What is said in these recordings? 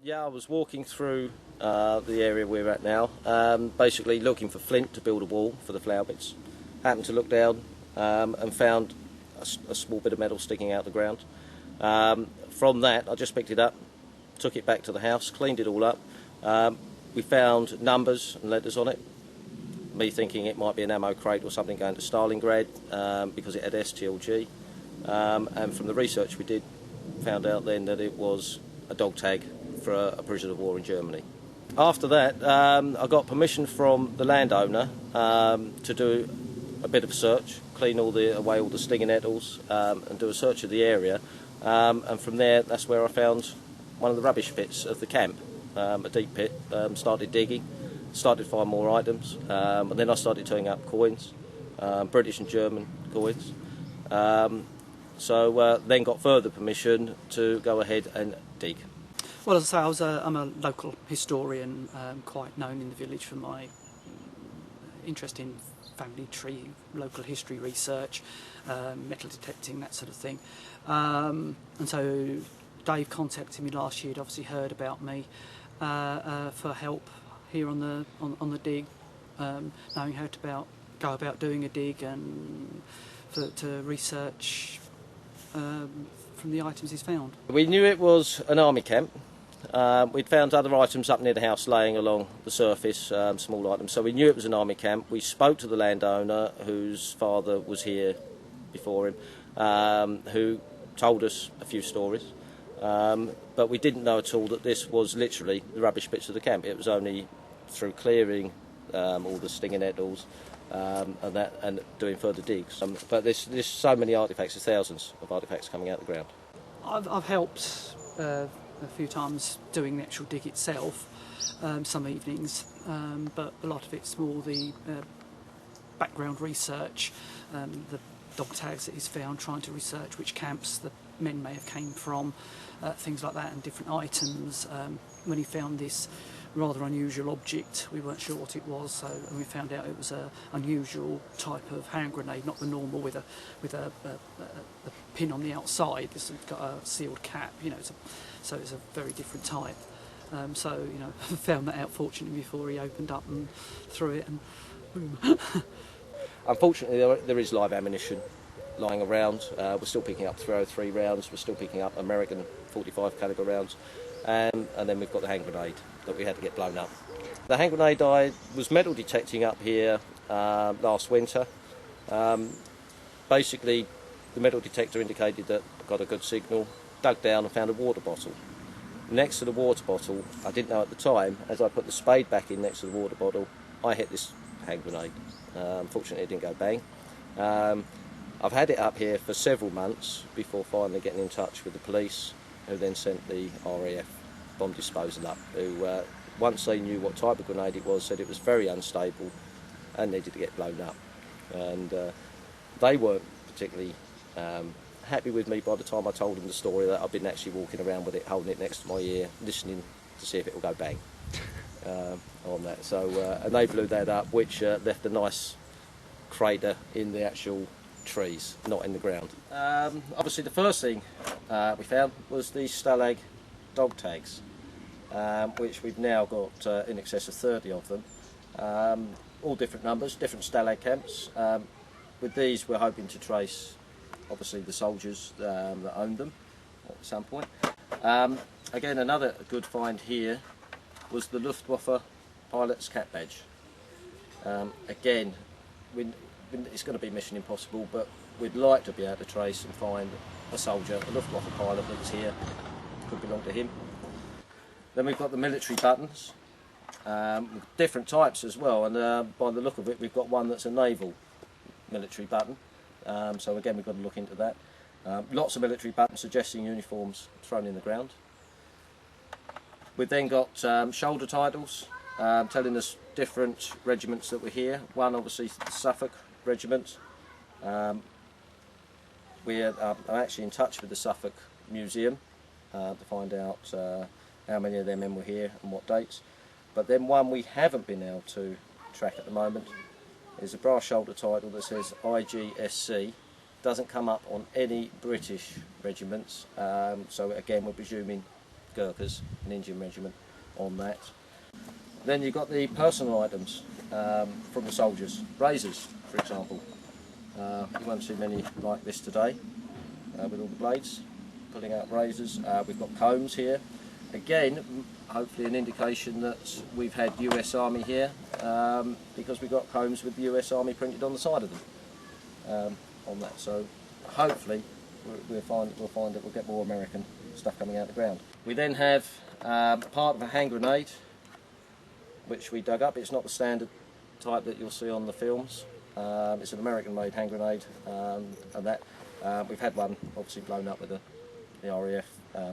Yeah, I was walking through the area we're at now, basically looking for flint to build a wall for the flower beds. Happened to look down and found a small bit of metal sticking out the ground. From that, I just picked it up, took it back to the house, cleaned it all up. We found numbers and letters on it, me thinking it might be an ammo crate or something going to Stalingrad because it had STLG. And from the research we did, found out then that it was a dog tag for a prisoner of war in Germany. After that, I got permission from the landowner to do a bit of a search, clean away all the stinging nettles, and do a search of the area. And from there, that's where I found one of the rubbish pits of the camp, a deep pit. Started digging, started to find more items, and then I started turning up coins, British and German coins. So then got further permission to go ahead and dig. Well, as I say, I'm a local historian, quite known in the village for my interest in family tree, local history research, metal detecting, that sort of thing. And so Dave contacted me last year. He'd obviously heard about me for help here on the dig, knowing how to go about doing a dig and to research from the items he's found. We knew it was an army camp. We'd found other items up near the house laying along the surface, small items, so we knew it was an army camp. We spoke to the landowner, whose father was here before him, who told us a few stories, but we didn't know at all that this was literally the rubbish bits of the camp. It was only through clearing all the stinging nettles and doing further digs. But there's so many artefacts, there's thousands of artefacts coming out of the ground. I've helped a few times doing the actual dig itself, some evenings, but a lot of it's more the background research, the dog tags that he's found, trying to research which camps the men may have came from, things like that, and different items. When he found this rather unusual object, we weren't sure what it was, and we found out it was an unusual type of hand grenade, not the normal with a pin on the outside. This has got a sealed cap, so it's a very different type. So found that out fortunately before he opened up and threw it, and boom. Unfortunately, there is live ammunition lying around. We're still picking up 303 rounds. We're still picking up American 45 caliber rounds. And then we've got the hand grenade that we had to get blown up. The hand grenade I was metal detecting up here last winter. Basically, the metal detector indicated that I got a good signal, dug down and found a water bottle. Next to the water bottle, I didn't know at the time, as I put the spade back in next to the water bottle, I hit this hand grenade. Unfortunately, it didn't go bang. I've had it up here for several months before finally getting in touch with the police, who then sent the RAF bomb disposal up, who once they knew what type of grenade it was, said it was very unstable and needed to get blown up. And they weren't particularly happy with me by the time I told them the story that I've been actually walking around with it, holding it next to my ear, listening to see if it will go bang on that. So and they blew that up, which left a nice crater in the actual trees, not in the ground. Obviously the first thing we found was these Stalag dog tags, which we've now got in excess of 30 of them, all different numbers, different Stalag camps. With these we're hoping to trace obviously the soldiers that owned them at some point. Again, another good find here was the Luftwaffe pilot's cap badge. Again, it's going to be mission impossible, but we'd like to be able to trace and find a soldier, a Luftwaffe pilot that was here, could belong to him. Then we've got the military buttons, with different types as well, and by the look of it we've got one that's a naval military button, so again we've got to look into that. Lots of military buttons suggesting uniforms thrown in the ground. We've then got shoulder titles telling us different regiments that were here. One obviously the Suffolk Regiment. We're actually in touch with the Suffolk Museum to find out how many of their men were here and what dates. But then one we haven't been able to track at the moment is a brass shoulder title that says IGSC. Doesn't come up on any British regiments, so again we're presuming Gurkhas, an Indian regiment on that. Then you've got the personal items from the soldiers, razors for example. You won't see many like this today with all the blades, pulling out razors. We've got combs here. Again, hopefully an indication that we've had US Army here because we've got combs with the US Army printed on the side of them on that. So hopefully we'll find that we'll get more American stuff coming out of the ground. We then have part of a hand grenade which we dug up. It's not the standard type that you'll see on the films. It's an American-made hand grenade, and that we've had one obviously blown up with the RAF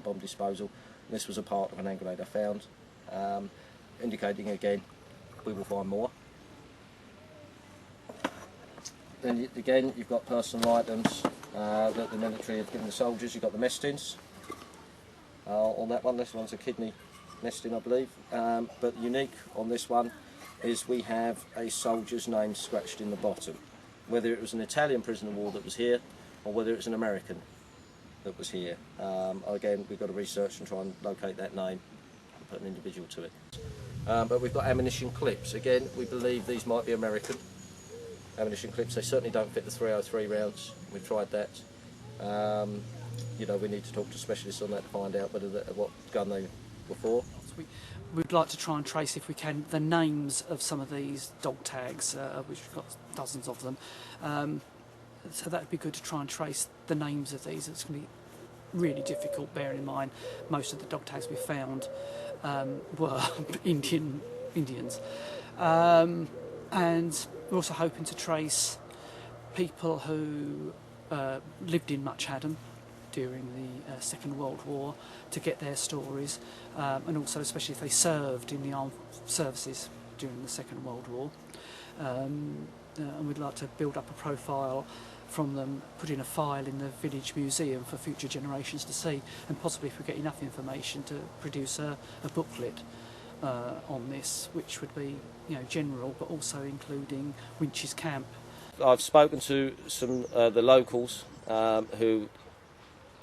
bomb disposal. This was a part of an hand grenade I found, indicating again we will find more. Then again you've got personal items that the military have given the soldiers. You've got the mess tins on that one. This one's a kidney mess tin I believe, but unique on this one is we have a soldier's name scratched in the bottom. Whether it was an Italian prisoner of war that was here or whether it was an American that was here. Again, we've got to research and try and locate that name and put an individual to it. But we've got ammunition clips. Again, we believe these might be American ammunition clips. They certainly don't fit the 303 rounds. We've tried that. You know, we need to talk to specialists on that to find out whether what gun they were for. We'd like to try and trace, if we can, the names of some of these dog tags, which we've got dozens of them. So that would be good to try and trace the names of these. It's going to be really difficult, bearing in mind most of the dog tags we found were Indians. And we're also hoping to trace people who lived in Much Hadham during the Second World War to get their stories, and also especially if they served in the armed services during the Second World War. And we'd like to build up a profile from them, put in a file in the village museum for future generations to see, and possibly if we get enough information to produce a booklet on this, which would be, you know, general but also including Winch's camp. I've spoken to some the locals who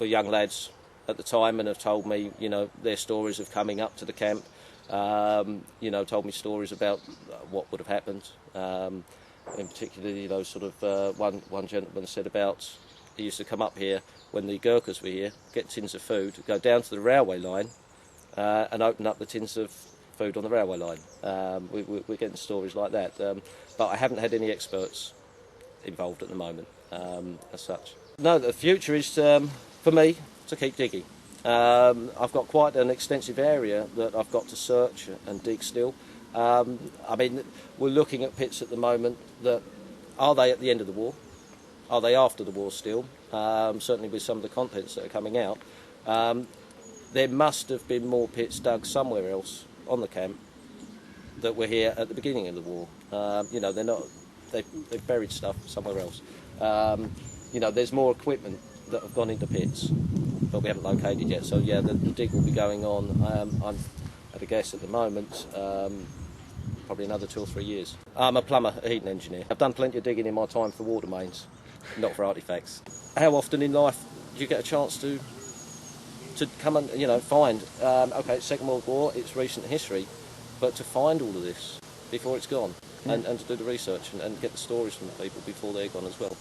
were young lads at the time and have told me, you know, their stories of coming up to the camp. You know, told me stories about what would have happened. In particular, you know, sort of one gentleman said about he used to come up here when the Gurkhas were here, get tins of food, go down to the railway line and open up the tins of food on the railway line. We're getting stories like that, but I haven't had any experts involved at the moment as such. No, the future is for me to keep digging. I've got quite an extensive area that I've got to search and dig still. I mean, we're looking at pits at the moment that, are they at the end of the war? Are they after the war still? Certainly with some of the contents that are coming out. There must have been more pits dug somewhere else on the camp that were here at the beginning of the war. You know, they've buried stuff somewhere else. You know, there's more equipment that have gone into pits, but we haven't located yet. So yeah, the dig will be going on. I'm at a guess at the moment, probably another 2 or 3 years. I'm a plumber, a heating engineer. I've done plenty of digging in my time for water mains, not for artefacts. How often in life do you get a chance to come and, you know, find? Okay, it's Second World War, it's recent history, but to find all of this before it's gone, and to do the research and get the stories from the people before they're gone as well.